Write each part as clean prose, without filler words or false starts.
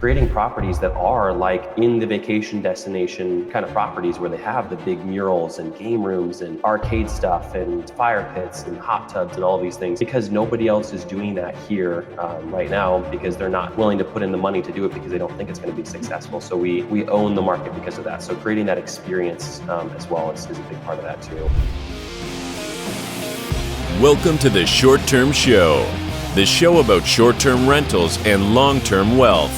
Creating properties that are like in the vacation destination kind of properties where they have the big murals and game rooms and arcade stuff and fire pits and hot tubs and all these things, because nobody else is doing that here right now, because they're not willing to put in the money to do it because they don't think it's going to be successful. So we own the market because of that. So creating that experience as well is a big part of that too. Welcome to the Short Term Show, the show about short-term rentals and long-term wealth,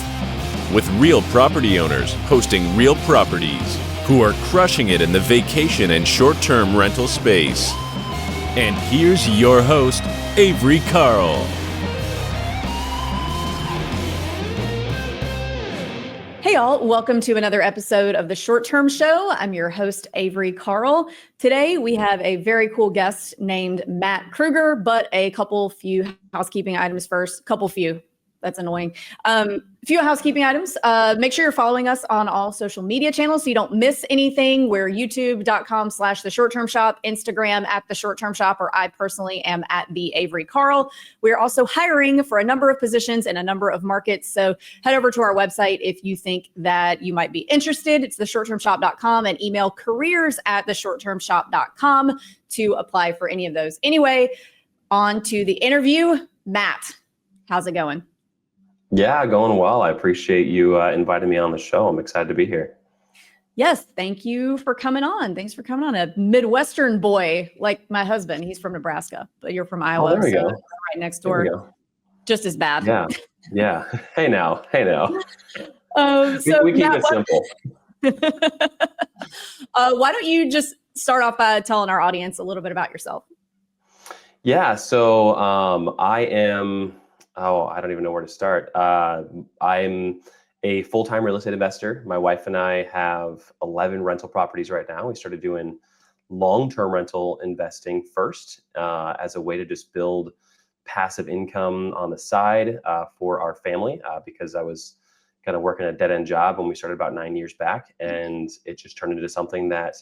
with real property owners hosting real properties who are crushing it in the vacation and short-term rental space. And here's your host, Avery Carl. Hey y'all, welcome to another episode of the Short Term Show. I'm your host, Avery Carl. Today we have a very cool guest named Matt Kruger, but a few housekeeping items first. That's annoying. Few housekeeping items. Make sure you're following us on all social media channels so you don't miss anything. We're youtube.com/the short term shop, Instagram @the short term shop, or I personally am @the Avery Carl. We're also hiring for a number of positions in a number of markets. So head over to our website if you think that you might be interested. It's theshorttermshop.com, and email careers@theshorttermshop.com to apply for any of those. Anyway, on to the interview. Matt, how's it going? Yeah, going well. I appreciate you inviting me on the show. I'm excited to be here. Yes, thank you for coming on. Thanks for coming on. A Midwestern boy like my husband. He's from Nebraska, but you're from Iowa. There we go. Right next door. Just as bad. Yeah. Hey now. So we keep it simple. Why don't you just start off by telling our audience a little bit about yourself? Yeah. So I am. I don't even know where to start. I'm a full-time real estate investor. My wife and I have 11 rental properties right now. We started doing long-term rental investing first as a way to just build passive income on the side for our family because I was kind of working a dead-end job when we started about 9 years back. And it just turned into something that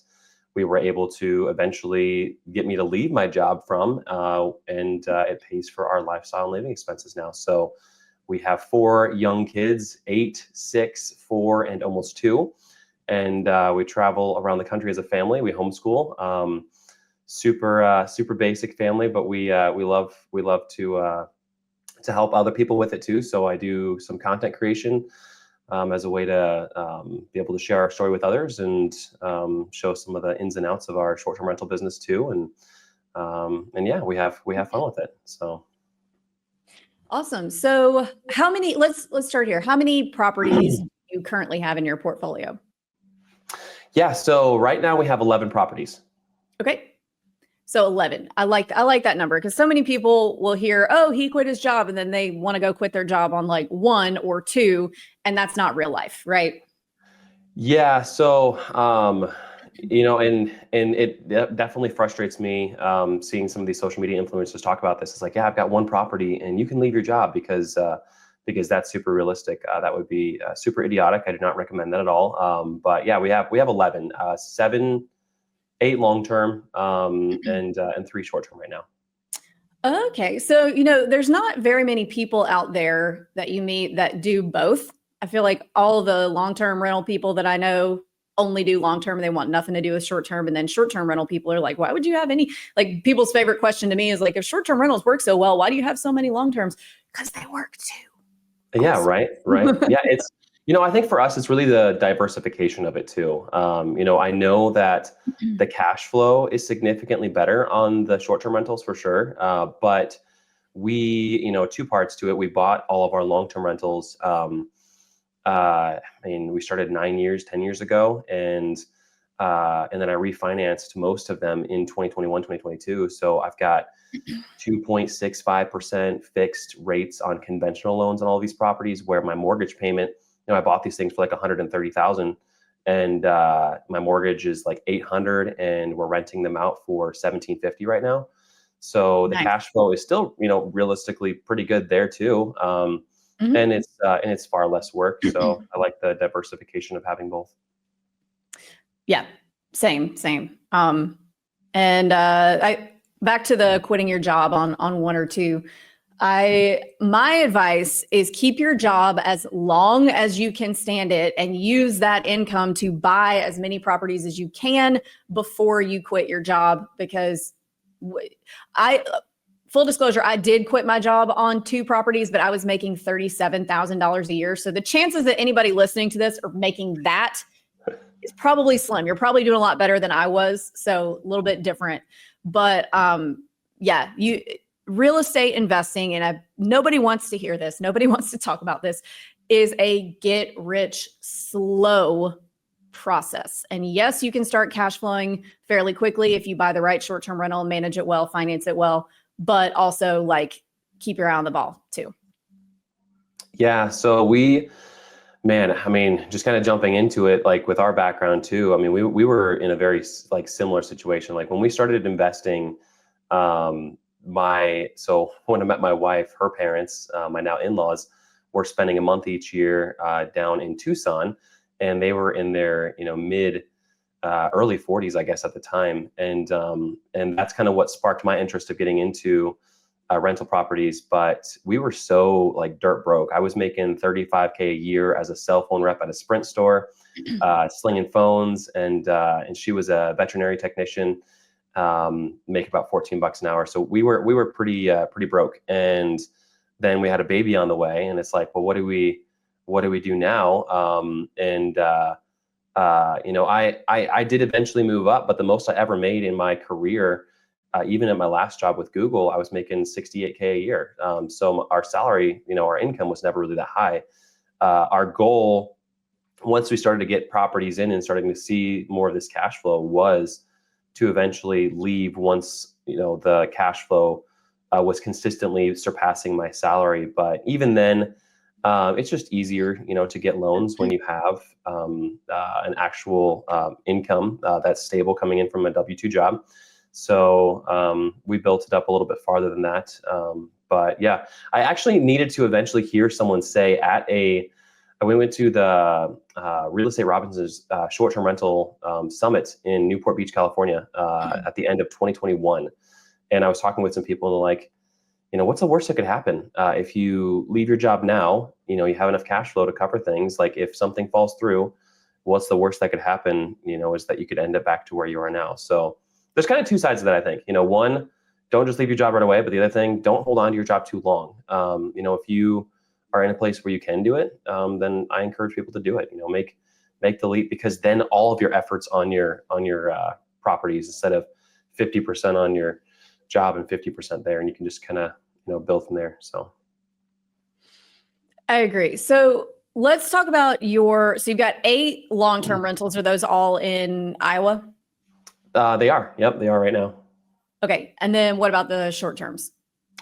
we were able to eventually get me to leave my job from, and it pays for our lifestyle and living expenses now. So we have 4 young kids, 8, 6, 4, and almost 2. And we travel around the country as a family. We homeschool. Super basic family, but we love to help other people with it too. So I do some content creation as a way to be able to share our story with others and show some of the ins and outs of our short-term rental business too. And yeah, we have fun with it. So awesome. So how many? Let's start here. How many properties do you currently have in your portfolio? Yeah. So right now we have 11 properties. Okay. So 11. I like that number because so many people will hear, oh, he quit his job, and then they want to go quit their job on like 1 or 2, and that's not real life, right? Yeah. So and it definitely frustrates me seeing some of these social media influencers talk about this. It's like, yeah, I've got 1 property, and you can leave your job because that's super realistic. That would be super idiotic. I do not recommend that at all. But yeah, we have 11, 8 long-term, and 3 short-term right now. Okay. So, there's not very many people out there that you meet that do both. I feel like all the long-term rental people that I know only do long-term. They want nothing to do with short-term. And then short-term rental people are like, why would you have any, like people's favorite question to me is like, if short-term rentals work so well, why do you have so many long-terms? Because they work too. Yeah. Right. Yeah. It's, I think for us, it's really the diversification of it too. I know that the cash flow is significantly better on the short-term rentals for sure. But we, 2 parts to it. We bought all of our long-term rentals. We started 10 years ago, and then I refinanced most of them in 2021, 2022. So I've got 2.65% fixed rates on conventional loans on all these properties, where my mortgage payment, I bought these things for like $130,000, and my mortgage is like $800, and we're renting them out for $1,750 right now. So the cash flow is still, realistically pretty good there too. And it's far less work. So I like the diversification of having both. Yeah, same. And I back to the quitting your job on 1 or 2. My advice is keep your job as long as you can stand it and use that income to buy as many properties as you can before you quit your job. Because I, full disclosure, I did quit my job on 2 properties, but I was making $37,000 a year. So the chances that anybody listening to this are making that is probably slim. You're probably doing a lot better than I was. So a little bit different, but yeah, real estate investing, and nobody wants to hear this, nobody wants to talk about this, is a get rich slow process. And yes, you can start cash flowing fairly quickly if you buy the right short-term rental, manage it well, finance it well, but also like keep your eye on the ball too. Yeah. So just kind of jumping into it, like with our background too, I mean, we were in a very like similar situation. Like when we started investing, when I met my wife, her parents, my now in-laws, were spending a month each year down in Tucson, and they were in their early 40s, I guess, at the time, and that's kind of what sparked my interest of getting into rental properties. But we were so like dirt broke. I was making $35K a year as a cell phone rep at a Sprint store, slinging phones, and she was a veterinary technician. Make about $14 an hour. So we were pretty broke. And then we had a baby on the way, and it's like, well, what do we do now? I did eventually move up, but the most I ever made in my career, even at my last job with Google, I was making $68K a year. So our salary, our income was never really that high. Our goal, once we started to get properties in and starting to see more of this cash flow, was to eventually leave once the cash flow was consistently surpassing my salary. But even then, it's just easier to get loans when you have an actual income that's stable coming in from a W-2 job. So we built it up a little bit farther than that. But yeah, I actually needed to eventually hear someone say we went to the Real Estate Robinson's short-term rental summit in Newport Beach, California, at the end of 2021. And I was talking with some people, and they're like, what's the worst that could happen if you leave your job now? You have enough cash flow to cover things. Like if something falls through, what's the worst that could happen? Is that you could end up back to where you are now. So there's kind of 2 sides to that, I think. One, don't just leave your job right away. But the other thing, don't hold on to your job too long. If you are in a place where you can do it, then I encourage people to do it. Make the leap, because then all of your efforts on your properties, instead of 50% on your job and 50% there, and you can just kind of build from there. So I agree. So let's talk about so you've got 8 long-term rentals. Are those all in Iowa? They are. Yep, they are right now. Okay. And then what about the short terms?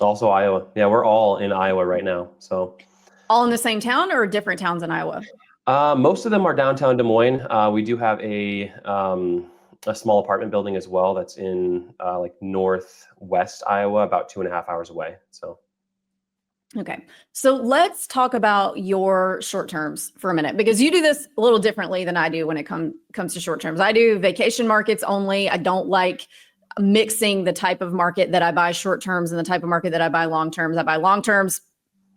Also Iowa. Yeah, we're all in Iowa right now. So all in the same town or different towns in Iowa? Most of them are downtown Des Moines. We do have a small apartment building as well that's in like northwest Iowa, about 2.5 hours away. So okay. So let's talk about your short terms for a minute, because you do this a little differently than I do when it comes to short terms. I do vacation markets only. I don't like mixing the type of market that I buy short terms and the type of market that I buy long terms. I buy long terms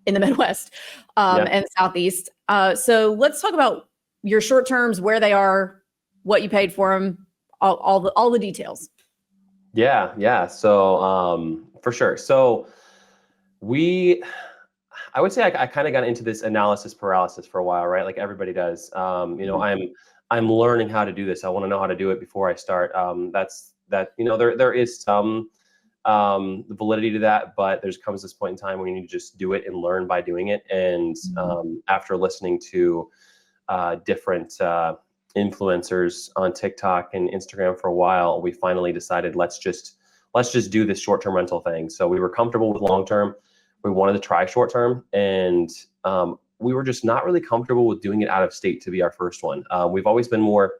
in the Midwest and Southeast. So let's talk about your short terms, where they are, what you paid for them, all the details. Yeah. So for sure. So I would say I kind of got into this analysis paralysis for a while, right? Like everybody does. I'm learning how to do this. I want to know how to do it before I start. There is some validity to that, but there comes this point in time when you need to just do it and learn by doing it. And after listening to different influencers on TikTok and Instagram for a while, we finally decided let's just do this short-term rental thing. So we were comfortable with long-term. We wanted to try short-term, and we were just not really comfortable with doing it out of state to be our first one. We've always been more,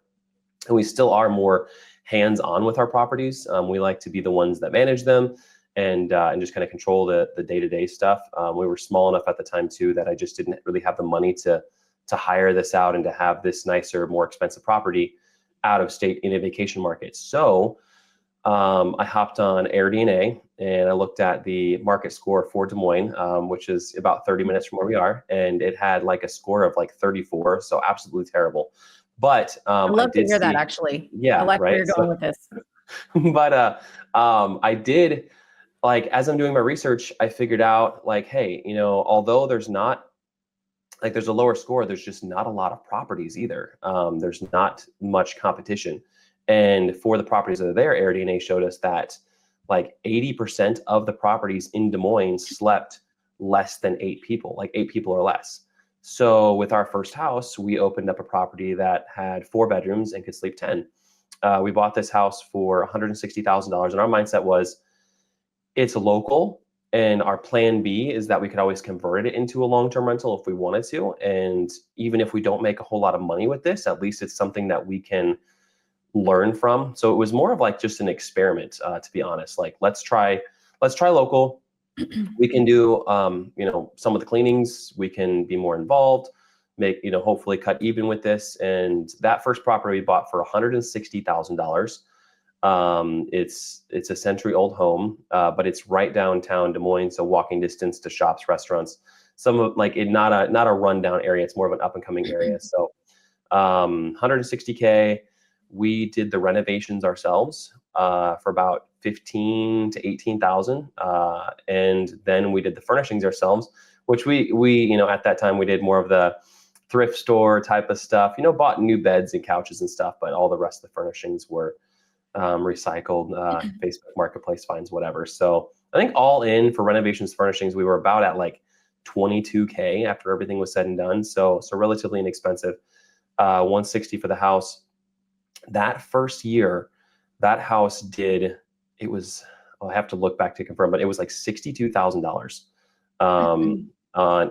and we still are more hands-on with our properties. We like to be the ones that manage them and just kind of control the day-to-day stuff. We were small enough at the time too that I just didn't really have the money to hire this out and to have this nicer, more expensive property out of state in a vacation market. So I hopped on AirDNA and I looked at the market score for Des Moines, which is about 30 minutes from where we are. And it had like a score of like 34. So absolutely terrible. But I I love to did hear that see, actually. I yeah, like where right. you're So, going with this. but I did, like, as I'm doing my research, I figured out like, hey, although there's not, like, there's a lower score, there's just not a lot of properties either. There's not much competition. And for the properties that are there, AirDNA showed us that like 80% of the properties in Des Moines slept less than 8 people, like 8 people or less. So with our first house, we opened up a property that had 4 bedrooms and could sleep 10. We bought this house for $160,000, and our mindset was, it's local, and our plan B is that we could always convert it into a long-term rental if we wanted to. And even if we don't make a whole lot of money with this, at least it's something that we can learn from. So it was more of like just an experiment, to be honest. Like, let's try local. We can do, some of the cleanings. We can be more involved, make, hopefully cut even with this. And that first property we bought for $160,000. It's a century-old home, but it's right downtown Des Moines, so walking distance to shops, restaurants. Some of like it not a rundown area. It's more of an up-and-coming area. So 160K. We did the renovations ourselves for about 15 to 18,000, and then we did the furnishings ourselves, which we at that time we did more of the thrift store type of stuff. Bought new beds and couches and stuff, but all the rest of the furnishings were recycled, Facebook Marketplace finds, whatever. So I think all in for renovations, furnishings, we were about at like 22K after everything was said and done. So relatively inexpensive. 160 for the house. That first year, that house did, it was, I'll have to look back to confirm, but it was like $62,000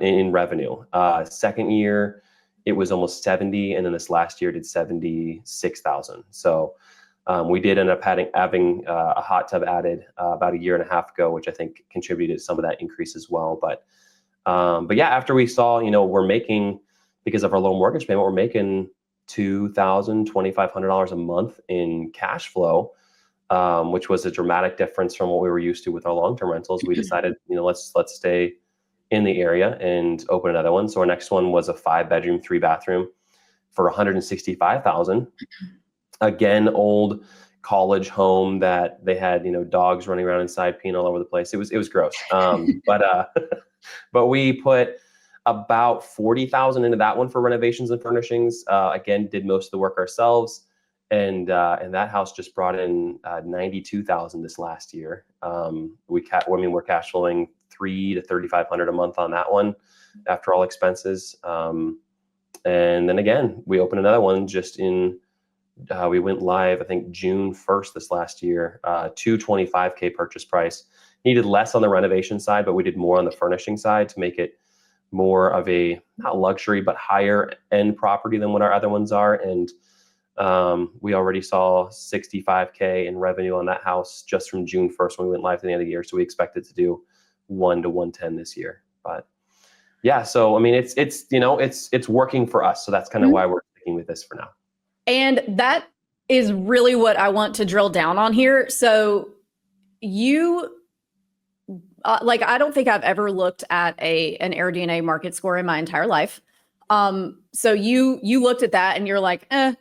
in revenue. Second year, it was almost 70, and then this last year did 76,000. So we did end up having a hot tub added about a year and a half ago, which I think contributed to some of that increase as well. But yeah, after we saw, we're making, because of our low mortgage payment, we're making $2,000, $2,500 a month in cash flow, which was a dramatic difference from what we were used to with our long-term rentals. We decided, let's stay in the area and open another one. So our next one was a 5-bedroom, 3-bathroom for $165,000. Again, old college home that they had, dogs running around inside, peeing all over the place. It was gross. But we put about 40,000 into that one for renovations and furnishings. Again, did most of the work ourselves, and that house just brought in 92,000 this last year. We're cash flowing $3,000 to $3,500 a month on that one after all expenses. And then again, we opened another one just in. We went live, I think, June 1st this last year. 225K purchase price. Needed less on the renovation side, but we did more on the furnishing side to make it more of a, not luxury, but higher end property than what our other ones are. And we already saw 65K in revenue on that house just from June 1st when we went live to the end of the year. So we expected to do 1 to 110 this year. But yeah, so I mean, it's working for us. So that's kind of why we're sticking with this for now. And that is really what I want to drill down on here. So you, I don't think I've ever looked at an AirDNA market score in my entire life. So you looked at that and you're like, I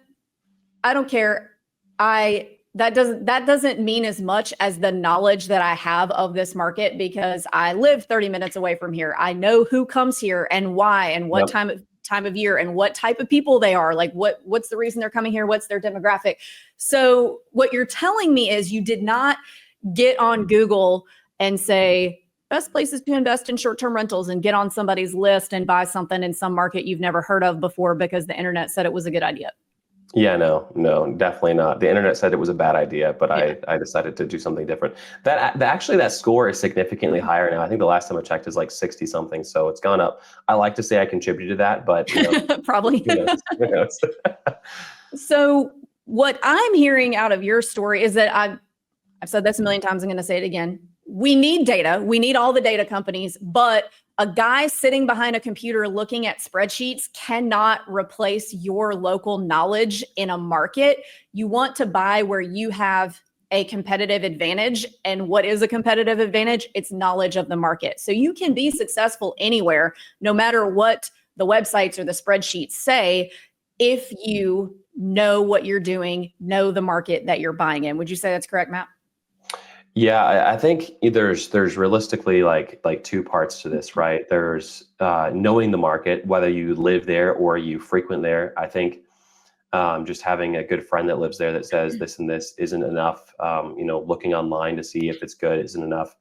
don't care. That doesn't mean as much as the knowledge that I have of this market, because I live 30 minutes away from here. I know who comes here and why and what time of year and what type of people they are. Like what's the reason they're coming here? What's their demographic? So what you're telling me is you did not get on Google and say best places to invest in short-term rentals and get on somebody's list and buy something in some market you've never heard of before because the internet said it was a good idea. Yeah, no, definitely not. The internet said it was a bad idea, but I decided to do something different. That score is significantly higher now. I think the last time I checked is like 60 something. So it's gone up. I like to say I contributed to that, but probably. Who knows? So what I'm hearing out of your story is that I've said this a million times. I'm going to say it again. We need data. We need all the data companies, but a guy sitting behind a computer looking at spreadsheets cannot replace your local knowledge in a market. You want to buy where you have a competitive advantage. And what is a competitive advantage? It's knowledge of the market. So you can be successful anywhere, no matter what the websites or the spreadsheets say, if you know what you're doing, know the market that you're buying in. Would you say that's correct, Matt? Yeah, I think there's realistically like two parts to this, right? There's knowing the market, whether you live there or you frequent there. I think just having a good friend that lives there that says this and this isn't enough. Looking online to see if it's good isn't enough.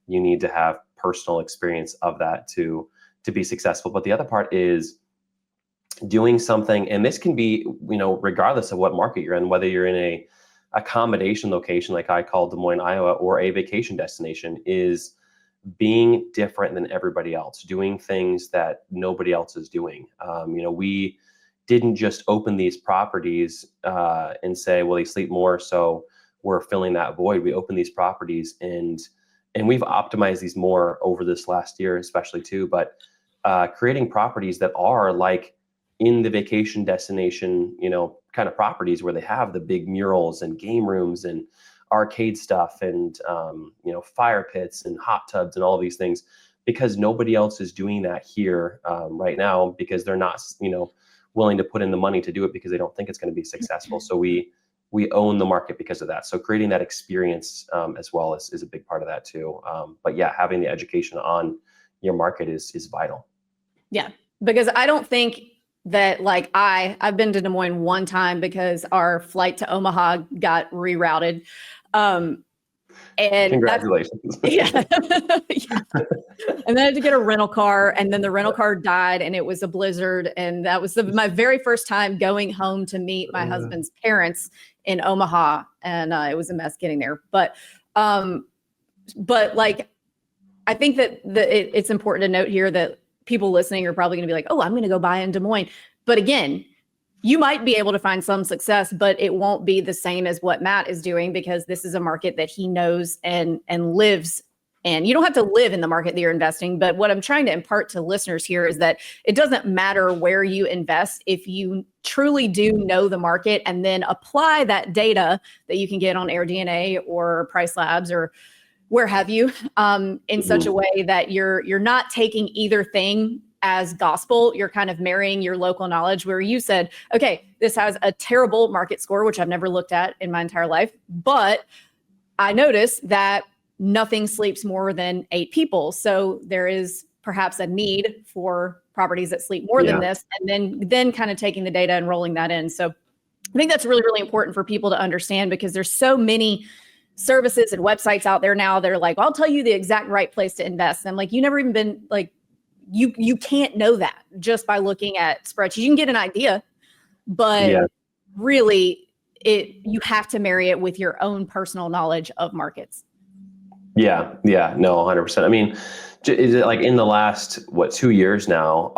You need to have personal experience of that to be successful. But the other part is doing something, and this can be, regardless of what market you're in, whether you're in a accommodation location like I call Des Moines, Iowa, or a vacation destination, is being different than everybody else, doing things that nobody else is doing. We didn't just open these properties and say, well, they sleep more, so we're filling that void. We opened these properties and we've optimized these more over this last year, especially too, but creating properties that are like in the vacation destination, kind of properties where they have the big murals and game rooms and arcade stuff and, fire pits and hot tubs and all of these things, because nobody else is doing that here right now, because they're not, willing to put in the money to do it because they don't think it's going to be successful. So we own the market because of that. So creating that experience as well is a big part of that too. But yeah, having the education on your market is vital. Yeah, because I don't think that I've been to Des Moines one time because our flight to Omaha got rerouted. And congratulations. Yeah. Yeah. And then I had to get a rental car, and then the rental car died, and it was a blizzard. And that was my very first time going home to meet my husband's parents in Omaha. And it was a mess getting there. But I think that it's important to note here that people listening are probably going to be like, oh, I'm going to go buy in Des Moines. But again, you might be able to find some success, but it won't be the same as what Matt is doing, because this is a market that he knows and lives. And you don't have to live in the market that you're investing. But what I'm trying to impart to listeners here is that it doesn't matter where you invest if you truly do know the market and then apply that data that you can get on AirDNA or Price Labs or where have you, in such a way that you're not taking either thing as gospel. You're kind of marrying your local knowledge, where you said, okay, this has a terrible market score, which I've never looked at in my entire life, but I noticed that nothing sleeps more than 8 people. So there is perhaps a need for properties that sleep more than this, and then kind of taking the data and rolling that in. So I think that's really, really important for people to understand, because there's so many services and websites out there now that are like, well, I'll tell you the exact right place to invest. And I'm like, you never even been like, you can't know that just by looking at spreadsheets. You can get an idea, but really you have to marry it with your own personal knowledge of markets. No, 100%. I mean, is it like in the last 2 years now,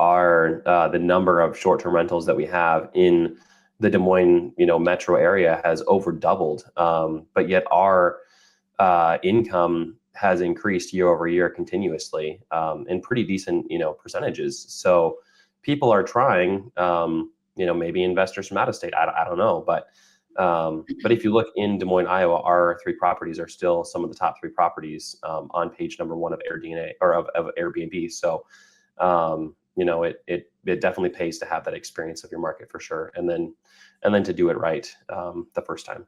the number of short-term rentals that we have in the Des Moines metro area has over doubled, but yet our income has increased year over year continuously in pretty decent percentages. So people are trying, maybe investors from out of state, I don't know, but if you look in Des Moines, Iowa, our 3 properties are still some of the top 3 properties on page number 1 of AirDNA or of Airbnb. So it definitely pays to have that experience of your market for sure, and then to do it right the first time.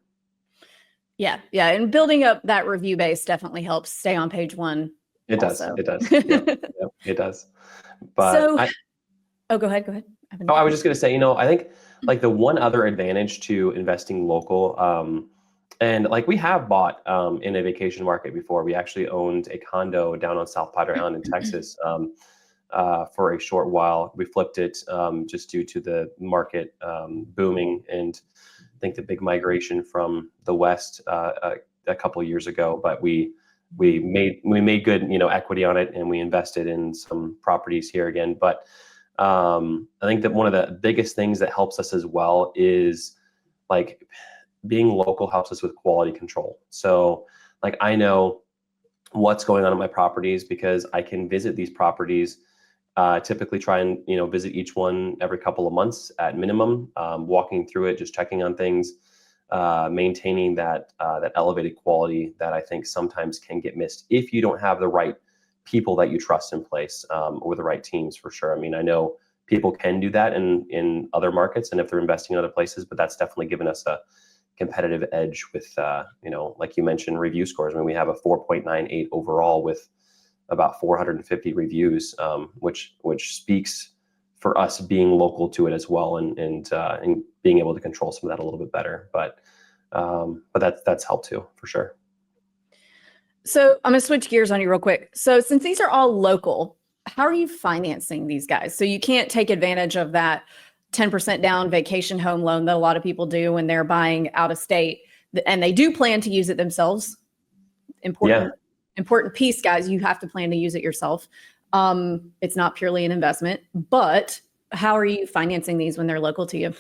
Yeah, and building up that review base definitely helps stay on page 1. It also. does. It does. But go ahead. I was just going to say, I think like the one other advantage to investing local, and like we have bought in a vacation market before. We actually owned a condo down on South Padre Island in Texas for a short while. We flipped it just due to the market booming, and I think the big migration from the West a couple of years ago. But we made good equity on it, and we invested in some properties here again. But I think that one of the biggest things that helps us as well is like being local helps us with quality control. So like I know what's going on in my properties because I can visit these properties, typically try and visit each one every couple of months at minimum, walking through it, just checking on things. maintaining that elevated quality that I think sometimes can get missed if you don't have the right people that you trust in place, or the right teams, for sure. I mean, I know people can do that in other markets and if they're investing in other places, but that's definitely given us a competitive edge with, like you mentioned, review scores. I mean, we have a 4.98 overall with about 450 reviews, which speaks for us being local to it as well, and being able to control some of that a little bit better. But that's helped too, for sure. So I'm going to switch gears on you real quick. So since these are all local, how are you financing these guys? So you can't take advantage of that 10% down vacation home loan that a lot of people do when they're buying out of state, and they do plan to use it themselves. Important piece, guys. You have to plan to use it yourself. It's not purely an investment, but how are you financing these when they're local to you?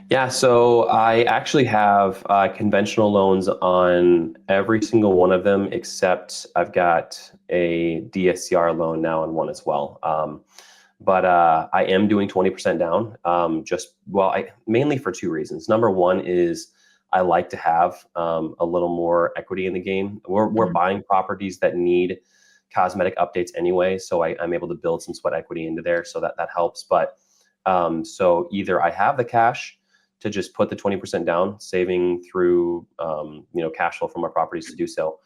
Yeah, so I actually have conventional loans on every single one of them, except I've got a DSCR loan now on one as well. But I am doing 20% down, mainly for two reasons. Number one is I like to have a little more equity in the game. We're buying properties that need cosmetic updates anyway, so I'm able to build some sweat equity into there, so that helps. But so either I have the cash to just put the 20% down, saving through cash flow from our properties to do so.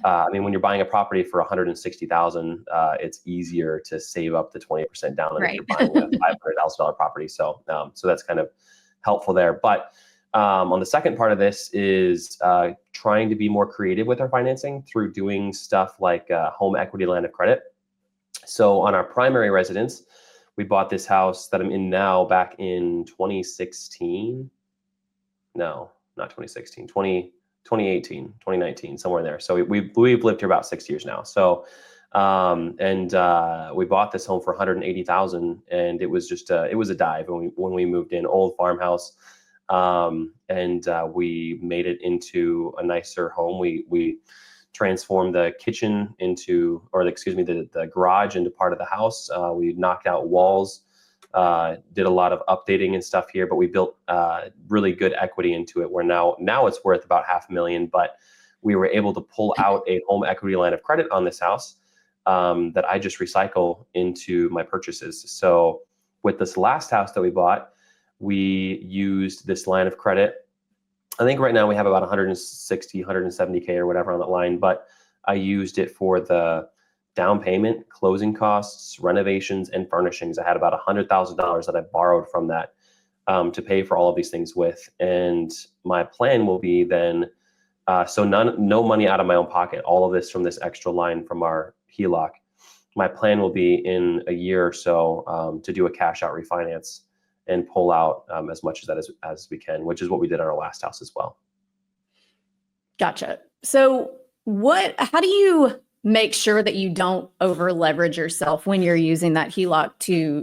I mean, when you're buying a property for $160,000, it's easier to save up the 20% down than if you're buying a $500,000 property. So that's kind of helpful there. But on the second part of this is trying to be more creative with our financing through doing stuff like home equity line of credit. So on our primary residence, we bought this house that I'm in now back in 2016. No, not 2016, 2018, 2019, somewhere in there. So we've lived here about 6 years now. So, we bought this home for $180,000, and it was just it was a dive when we moved in. Old farmhouse, we made it into a nicer home. We transformed the kitchen into, the garage into part of the house. We knocked out walls, did a lot of updating and stuff here, but we built really good equity into it, where now it's worth about $500,000, but we were able to pull out a home equity line of credit on this house that I just recycle into my purchases. So with this last house that we bought, we used this line of credit. I think right now we have about 160, 170K or whatever on that line, but I used it for the down payment, closing costs, renovations, and furnishings. I had about $100,000 that I borrowed from that to pay for all of these things with. And my plan will be then, no money out of my own pocket, all of this from this extra line from our HELOC. My plan will be in a year or so to do a cash out refinance and pull out as much of that as we can, which is what we did on our last house as well. Gotcha. So how do you make sure that you don't over leverage yourself when you're using that HELOC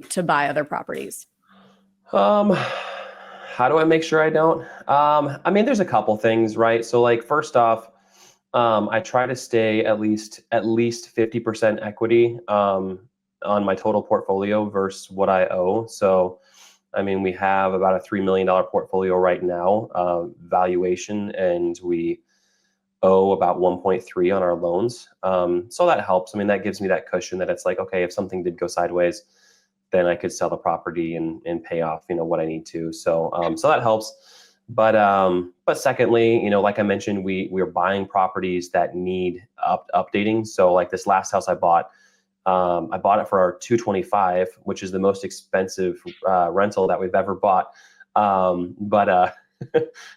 to buy other properties? How do I make sure I don't? I mean, there's a couple things, right? So like, first off, I try to stay at least 50% equity on my total portfolio versus what I owe. So I mean, we have about a $3 million portfolio right now, valuation, and we owe about 1.3 on our loans. So that helps. I mean, that gives me that cushion that it's like, okay, if something did go sideways, then I could sell the property and pay off, what I need to. So that helps. But secondly, like I mentioned, we're buying properties that need updating. So like this last house I bought it for our $225,000, which is the most expensive rental that we've ever bought. And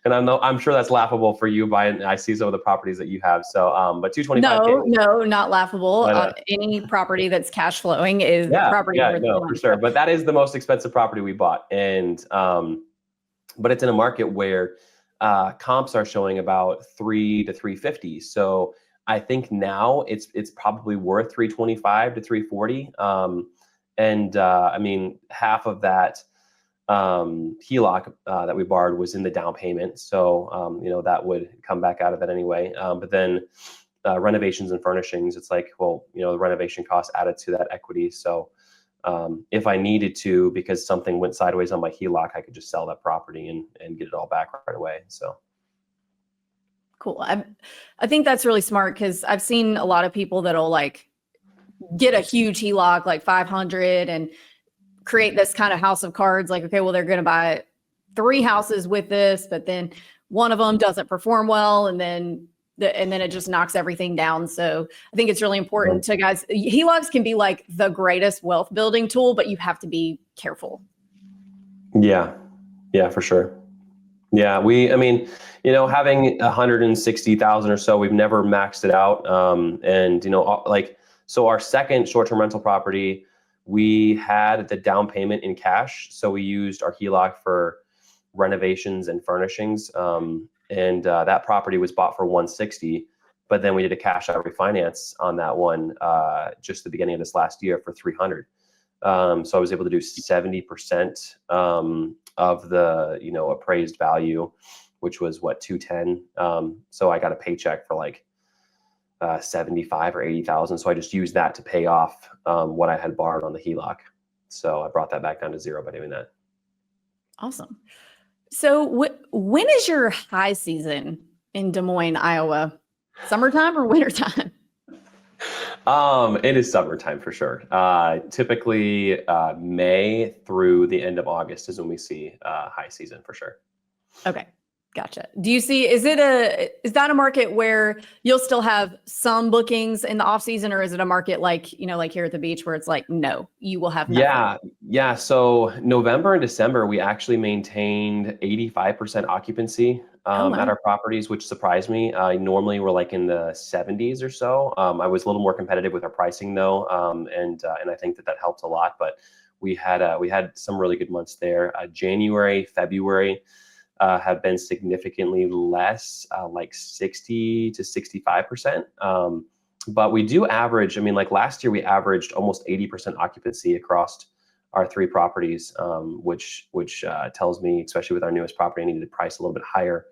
I'm sure that's laughable for you. I see some of the properties that you have. So, but $225,000. No, not laughable. But, any property that's cash flowing is property. Yeah, no, for sure. But that is the most expensive property we bought, and but it's in a market where comps are showing about 3 to 350. So I think now it's probably worth 325 to 340. I mean, half of that HELOC that we borrowed was in the down payment. So, that would come back out of that anyway. But then renovations and furnishings, it's like, well, the renovation costs added to that equity. So if I needed to, because something went sideways on my HELOC, I could just sell that property and get it all back right away. So. Cool. I think that's really smart because I've seen a lot of people that'll like get a huge HELOC, like 500, and create this kind of house of cards. Like, okay, well, they're going to buy 3 houses with this, but then one of them doesn't perform well, and then it just knocks everything down. So I think it's really important to guys. HELOCs can be like the greatest wealth building tool, but you have to be careful. Yeah, for sure. Yeah, having 160,000 or so, we've never maxed it out. So our second short-term rental property, we had the down payment in cash. So we used our HELOC for renovations and furnishings. That property was bought for 160, but then we did a cash out refinance on that one just the beginning of this last year for 300. So I was able to do 70% of the appraised value, which was what, 210. So I got a paycheck for like 75 or 80,000. So I just used that to pay off what I had borrowed on the HELOC. So I brought that back down to zero by doing that. Awesome. So when is your high season in Des Moines, Iowa? Summertime or wintertime? It is summertime for sure. Typically May through the end of August is when we see high season for sure. Okay. Gotcha. Do you see, is that a market where you'll still have some bookings in the off season, or is it a market like here at the beach where it's like, no, you will have nothing? Yeah. So November and December, we actually maintained 85% occupancy at our properties, which surprised me. Normally we're like in the 70s or so. I was a little more competitive with our pricing though. And I think that helped a lot, but we had some really good months there. January, February, have been significantly less, like 60 to 65%. But we do average, like last year we averaged almost 80% occupancy across our 3 properties, which tells me, especially with our newest property, I needed to price a little bit higher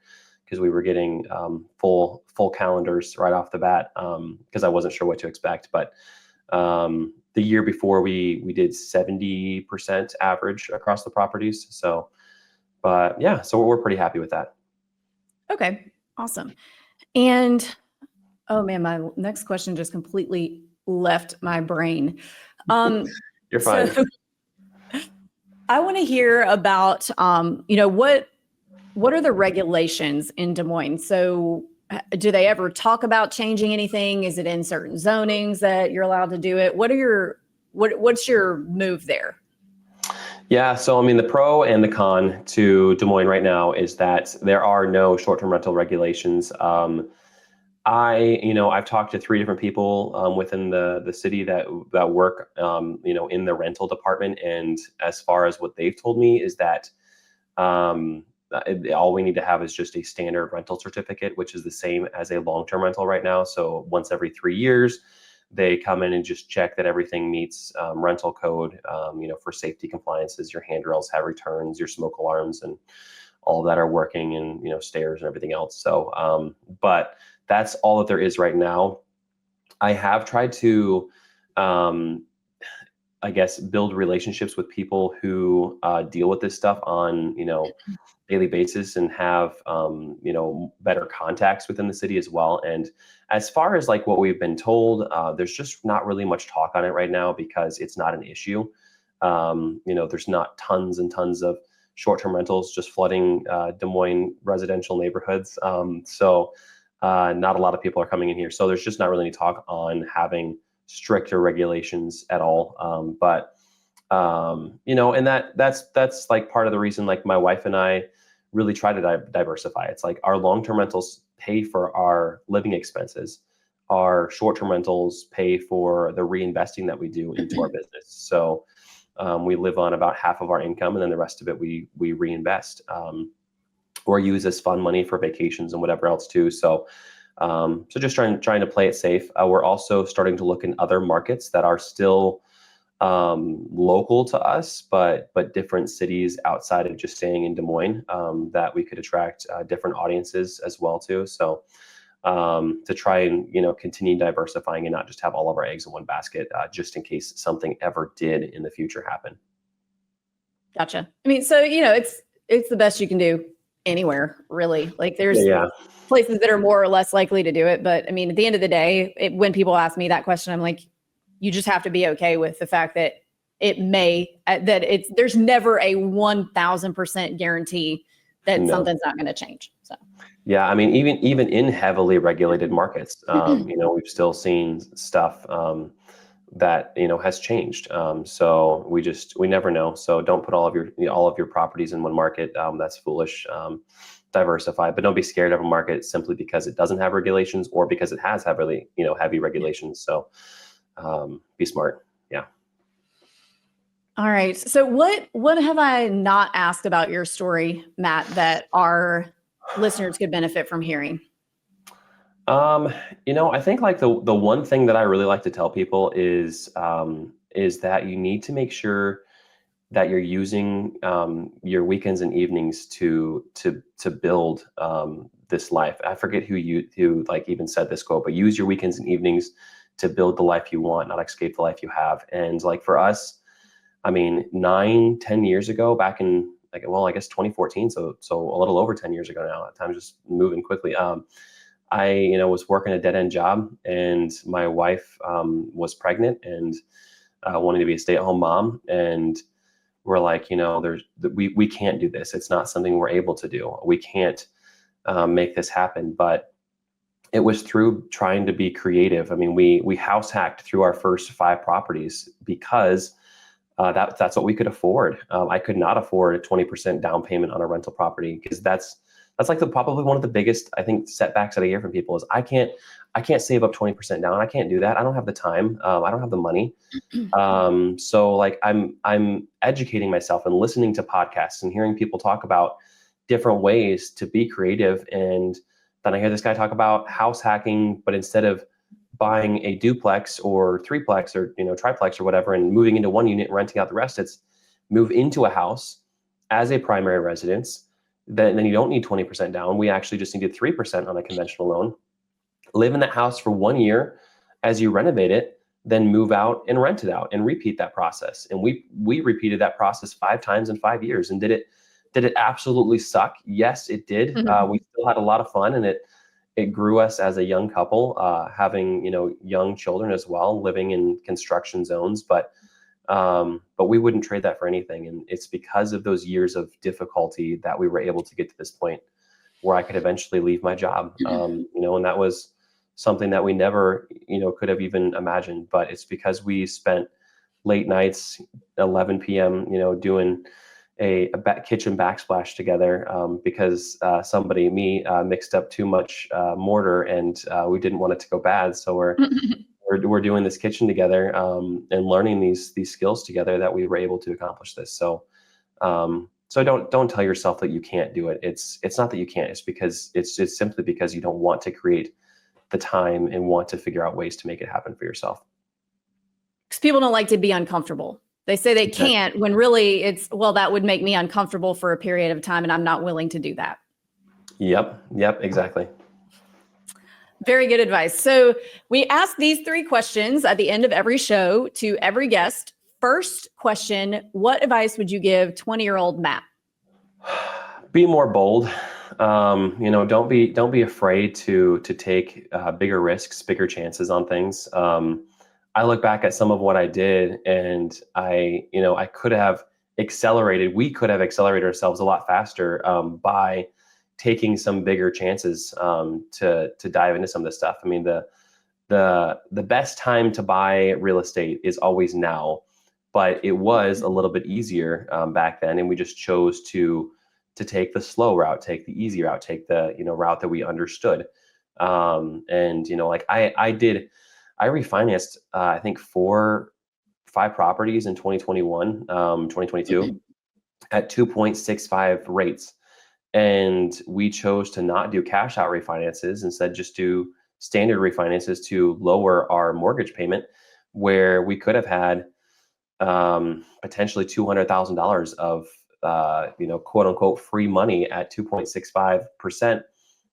because we were getting full calendars right off the bat because I wasn't sure what to expect. But the year before we did 70% average across the properties. So we're pretty happy with that. Okay, awesome. And oh man, my next question just completely left my brain. You're fine. So I want to hear about, what are the regulations in Des Moines? So do they ever talk about changing anything? Is it in certain zonings that you're allowed to do it? What's your move there? Yeah, so the pro and the con to Des Moines right now is that there are no short-term rental regulations. I've talked to 3 different people within the city that work in the rental department, and as far as what they've told me is that all we need to have is just a standard rental certificate, which is the same as a long-term rental right now. So once every 3 years, they come in and just check that everything meets rental code, for safety compliances. Your handrails have returns, your smoke alarms, and all of that are working, and stairs and everything else. So, but that's all that there is right now. I have tried to, build relationships with people who deal with this stuff on daily basis and have better contacts within the city as well. And as far as like what we've been told, there's just not really much talk on it right now because it's not an issue. There's not tons and tons of short-term rentals just flooding Des Moines residential neighborhoods. So not a lot of people are coming in here. So there's just not really any talk on having stricter regulations at all. And that's like part of the reason, like my wife and I really try to diversify. It's like our long-term rentals pay for our living expenses. Our short-term rentals pay for the reinvesting that we do into our business. So we live on about half of our income, and then the rest of it we reinvest or use as fund money for vacations and whatever else too. So just trying to play it safe. We're also starting to look in other markets that are still local to us, but different cities outside of just staying in Des Moines, that we could attract different audiences as well too. So to try and, continue diversifying and not just have all of our eggs in one basket, just in case something ever did in the future happen. Gotcha. I mean, so, it's the best you can do anywhere, really. Like there's Yeah. places that are more or less likely to do it. But I mean, at the end of the day, when people ask me that question, I'm like, you just have to be okay with the fact that there's never a 1000% guarantee that No. something's not going to change. So. Yeah, I mean, even in heavily regulated markets, we've still seen stuff that has changed. So we never know. So don't put all of your properties in one market. That's foolish. Diversify, but don't be scared of a market simply because it doesn't have regulations or because it has heavily heavy regulations. So be smart. Yeah. All right. So what have I not asked about your story, Matt, that our listeners could benefit from hearing? I think like the one thing that I really like to tell people is that you need to make sure that you're using your weekends and evenings to build this life. I forget who like even said this quote, but use your weekends and evenings to build the life you want, not escape the life you have. And like for us, I mean, 9-10 years ago, back in I guess 2014, so a little over 10 years ago now. Time's just moving quickly. I was working a dead end job, and my wife was pregnant and wanting to be a stay-at-home mom, and we're like, we can't do this. It's not something we're able to do. We can't make this happen. But it was through trying to be creative. I mean, we house hacked through our first 5 properties because that's what we could afford. I could not afford a 20% down payment on a rental property because that's like probably one of the biggest, I think, setbacks that I hear from people is I can't save up 20% down. I can't do that. I don't have the time. I don't have the money. So like I'm educating myself and listening to podcasts and hearing people talk about different ways to be creative. And then I hear this guy talk about house hacking, but instead of buying a duplex or threeplex or triplex or whatever and moving into one unit and renting out the rest, it's move into a house as a primary residence. Then you don't need 20% down. We actually just needed 3% on a conventional loan. Live in that house for 1 year as you renovate it, then move out and rent it out and repeat that process. And we repeated that process 5 times in 5 years. And did it absolutely suck? Yes, it did. Mhm. We still had a lot of fun, and it grew us as a young couple, having young children as well, living in construction zones. But we wouldn't trade that for anything. And it's because of those years of difficulty that we were able to get to this point where I could eventually leave my job. And that was something that we never, could have even imagined. But it's because we spent late nights, 11 p.m., doing a kitchen backsplash together because me mixed up too much mortar and we didn't want it to go bad. So we're doing this kitchen together and learning these skills together that we were able to accomplish this. So don't tell yourself that you can't do it. It's not that you can't. It's because it's simply because you don't want to create the time and want to figure out ways to make it happen for yourself. Because people don't like to be uncomfortable. They say they can't when really it's, well, that would make me uncomfortable for a period of time and I'm not willing to do that. Yep, exactly. Very good advice. So we ask these 3 questions at the end of every show to every guest. First question, what advice would you give 20-year-old Matt? Be more bold. Don't be afraid to take bigger risks, bigger chances on things. I look back at some of what I did and I could have accelerated. We could have accelerated ourselves a lot faster by taking some bigger chances to dive into some of this stuff. I mean, the best time to buy real estate is always now, but it was a little bit easier back then, and we just chose to take the slow route, take the easy route, take the route that we understood. Like I refinanced I think 4-5 properties in 2021, 2022 at 2.65 rates. And we chose to not do cash out refinances, instead just do standard refinances to lower our mortgage payment, where we could have had potentially $200,000 of quote unquote free money at 2.65%.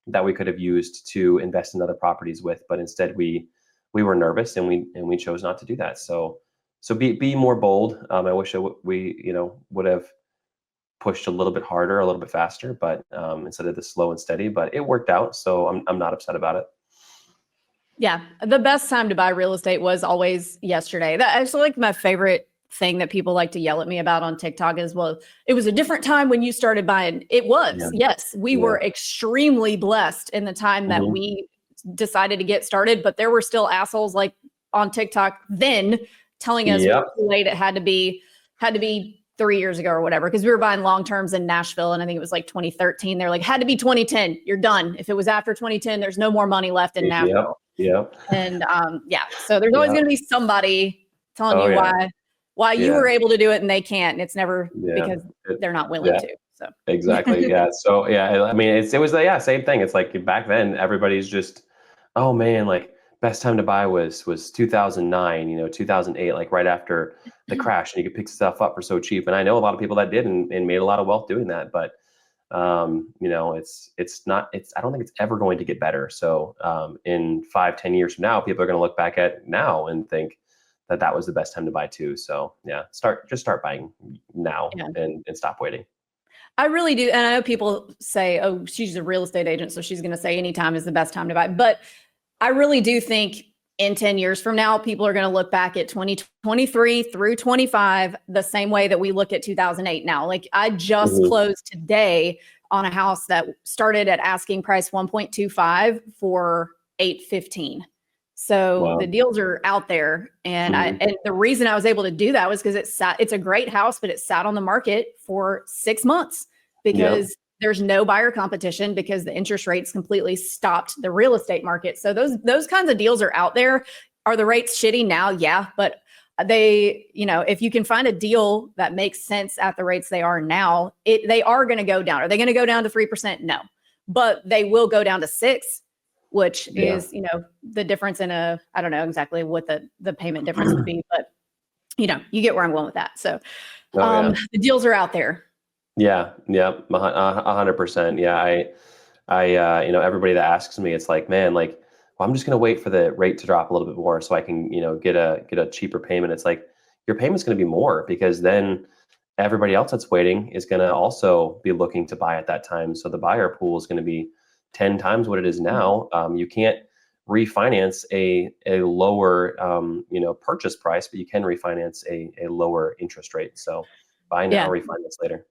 that we could have used to invest in other properties with, but instead we were nervous and we chose not to do that. So be more bold. I wish we would have pushed a little bit harder, a little bit faster, but instead of the slow and steady. But it worked out, so I'm not upset about it. Yeah, the best time to buy real estate was always yesterday. That actually like my favorite thing that people like to yell at me about on TikTok is, well, it was a different time when you started buying. It was, Yeah. yes, we were extremely blessed in the time that we decided to get started, but there were still assholes like on TikTok then telling us Yep. too late. It had to be 3 years ago or whatever, because we were buying long terms in Nashville, and I think it was like 2013. They're like, had to be 2010. You're done. If it was after 2010, there's no more money left in Nashville. Yep. And so there's always going to be somebody telling you why you were able to do it and they can't. And it's never because they're not willing to. So exactly. Yeah. So I mean, it was same thing. It's like back then everybody's just, oh man, like best time to buy was 2009, 2008, like right after the crash, and you could pick stuff up for so cheap. And I know a lot of people that did and made a lot of wealth doing that, but it's not, I don't think it's ever going to get better. So in 5-10 years from now, people are going to look back at now and think that was the best time to buy too. So just start buying now and stop waiting. I really do. And I know people say, oh, she's a real estate agent, so she's going to say anytime is the best time to buy. But I really do think in 10 years from now, people are going to look back at 2023 through 25 the same way that we look at 2008 now. Like I just closed today on a house that started at asking price 1.25 for 815. So the deals are out there. And and the reason I was able to do that was because it's a great house, but it sat on the market for 6 months because there's no buyer competition, because the interest rates completely stopped the real estate market. So those kinds of deals are out there. Are the rates shitty now? Yeah. But they, if you can find a deal that makes sense at the rates they are now, they are going to go down. Are they going to go down to 3%? No, but they will go down to 6, which is, the difference in I don't know exactly what the payment difference would be, but you get where I'm going with that. So the deals are out there. Yeah. 100%. Yeah. I everybody that asks me, it's like, man, like, well, I'm just going to wait for the rate to drop a little bit more so I can, get a cheaper payment. It's like, your payment's going to be more because then everybody else that's waiting is going to also be looking to buy at that time. So the buyer pool is going to be 10 times what it is now. You can't refinance a lower, purchase price, but you can refinance a lower interest rate. So buy now, refinance later.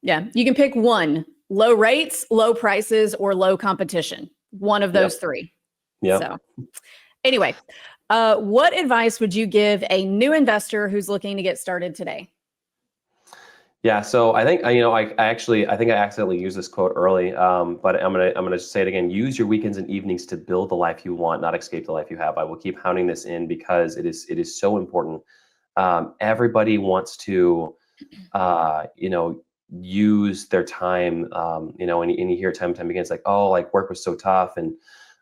Yeah. You can pick one: low rates, low prices, or low competition. One of those three. Yeah. So anyway, what advice would you give a new investor who's looking to get started today? Yeah, so I think I think I accidentally used this quote early, but I'm gonna say it again. Use your weekends and evenings to build the life you want, not escape the life you have. I will keep hounding this in because it is so important. Everybody wants to, use their time, and you hear time and time again. It's like, oh, like work was so tough, and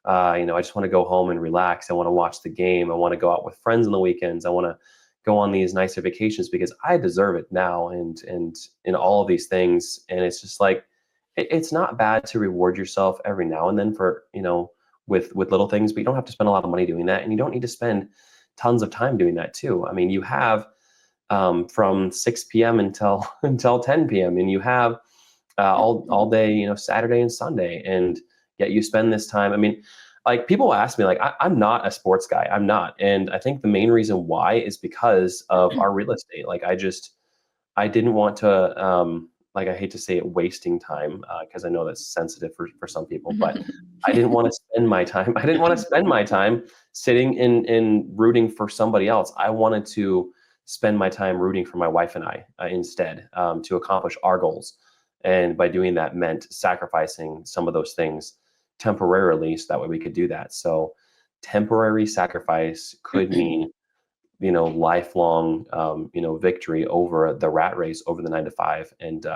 I just want to go home and relax. I want to watch the game. I want to go out with friends on the weekends. I want to go on these nicer vacations because I deserve it now, and in all of these things. And it's just like, it's not bad to reward yourself every now and then for, with little things, but you don't have to spend a lot of money doing that. And you don't need to spend tons of time doing that too. I mean, you have from 6 p.m. until 10 p.m. and you have all day, Saturday and Sunday, and yet you spend this time. I mean, like people ask me, like, I'm not a sports guy. I'm not. And I think the main reason why is because of our real estate. Like I didn't want to, like, I hate to say it, wasting time, because I know that's sensitive for some people, but I didn't want to spend my time. I didn't want to spend my time sitting in rooting for somebody else. I wanted to spend my time rooting for my wife and I instead, to accomplish our goals. And by doing that meant sacrificing some of those things temporarily, so that way we could do that. So temporary sacrifice could mean, lifelong, victory over the rat race, over the 9 to 5, and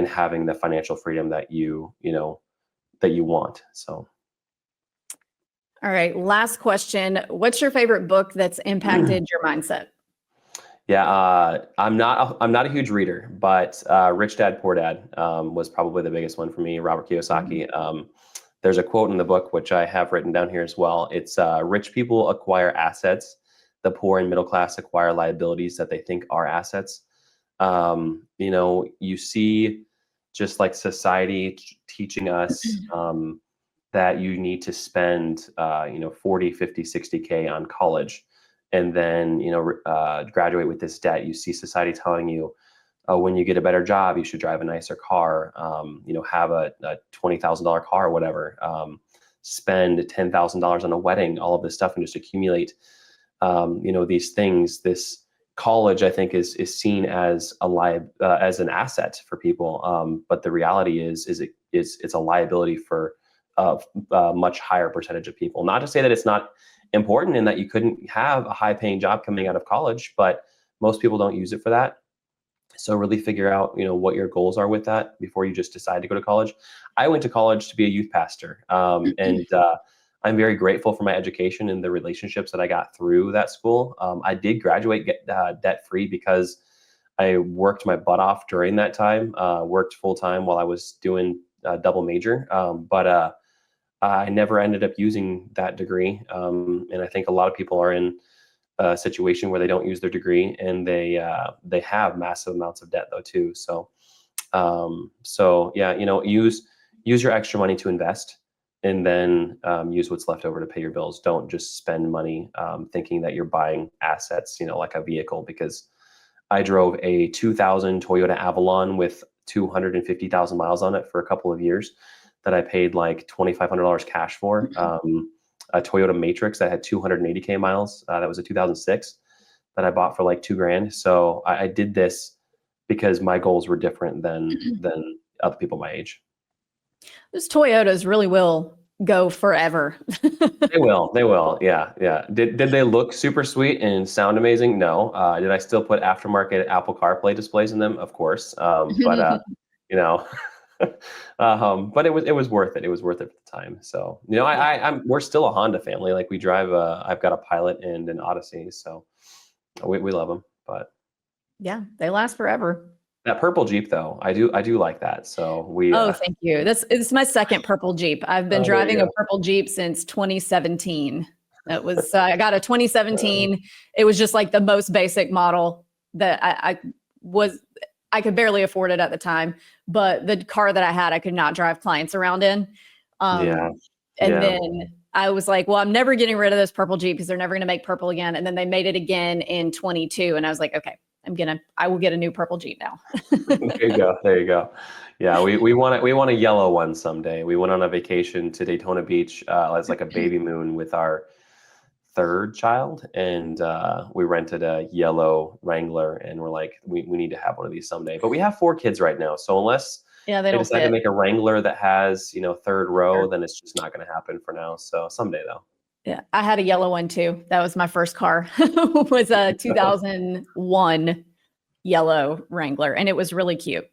having the financial freedom that you want. So. All right. Last question. What's your favorite book that's impacted your mindset? Yeah, I'm not a huge reader, but Rich Dad Poor Dad was probably the biggest one for me. Robert Kiyosaki. there's a quote in the book, which I have written down here as well. It's rich people acquire assets. The poor and middle class acquire liabilities that they think are assets. You see just like society teaching us that you need to spend, 40, 50, 60K on college and then, graduate with this debt. You see society telling you, when you get a better job, you should drive a nicer car, have a $20,000 car or whatever, spend $10,000 on a wedding, all of this stuff, and just accumulate, these things. This college, I think, is seen as as an asset for people, but the reality is it's a liability for a much higher percentage of people. Not to say that it's not important and that you couldn't have a high-paying job coming out of college, but most people don't use it for that. So really figure out, what your goals are with that before you just decide to go to college. I went to college to be a youth pastor, and I'm very grateful for my education and the relationships that I got through that school. I did graduate debt-free because I worked my butt off during that time, worked full-time while I was doing a double major, but I never ended up using that degree. And I think a lot of people are in a situation where they don't use their degree, and they have massive amounts of debt though too. So yeah, use your extra money to invest, and then use what's left over to pay your bills. Don't just spend money thinking that you're buying assets, like a vehicle, because I drove a 2000 Toyota Avalon with 250,000 miles on it for a couple of years that I paid like $2,500 cash for. A Toyota Matrix that had 280K miles. That was a 2006 that I bought for like $2,000. So I did this because my goals were different than other people my age. Those Toyotas really will go forever. They will. Yeah. Did they look super sweet and sound amazing? No. Did I still put aftermarket Apple CarPlay displays in them? Of course. But but it was worth it. It was worth it at the time. So, we're still a Honda family. Like we drive I've got a Pilot and an Odyssey. So we love them, but yeah, they last forever. That purple Jeep though, I do like that. So thank you. It's my second purple Jeep. I've been driving a purple Jeep since 2017. It was, I got a 2017. It was just like the most basic model that I could barely afford it at the time, but the car that I had, I could not drive clients around in. Then I was like, well, I'm never getting rid of this purple Jeep because they're never going to make purple again. And then they made it again in 22. And I was like, okay, I will get a new purple Jeep now. There you go. Yeah. We want a yellow one someday. We went on a vacation to Daytona Beach as like a baby moon with our third child, and we rented a yellow Wrangler, and we're like, we need to have one of these someday. But we have 4 kids right now, so unless they decide to make a Wrangler that has third row, then it's just not going to happen for now. So someday though. Yeah, I had a yellow one too. That was my first car. It was a 2001 yellow Wrangler, and it was really cute.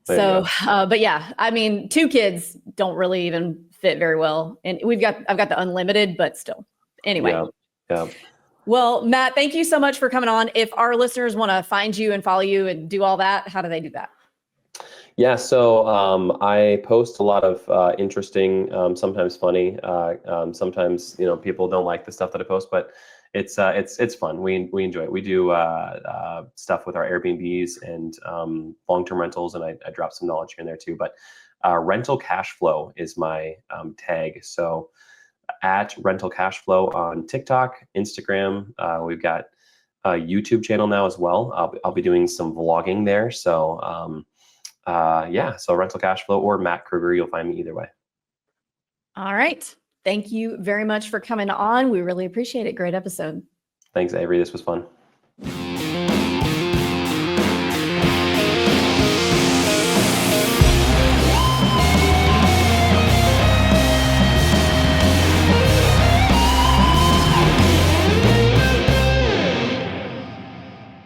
But yeah, I mean, 2 kids don't really even fit very well, and I've got the unlimited, but still. Anyway. Yeah. Well, Matt, thank you so much for coming on. If our listeners want to find you and follow you and do all that, how do they do that? Yeah, so I post a lot of interesting, sometimes funny, sometimes people don't like the stuff that I post, but it's fun. We enjoy it. We do stuff with our Airbnbs and long-term rentals, and I drop some knowledge here and there too. But rental cash flow is my tag. So at rental cash flow on TikTok, Instagram. We've got a YouTube channel now as well. I'll be doing some vlogging there. So so rental cash flow or Matt Kruger, you'll find me either way. All right. Thank you very much for coming on. We really appreciate it. Great episode. Thanks, Avery. This was fun.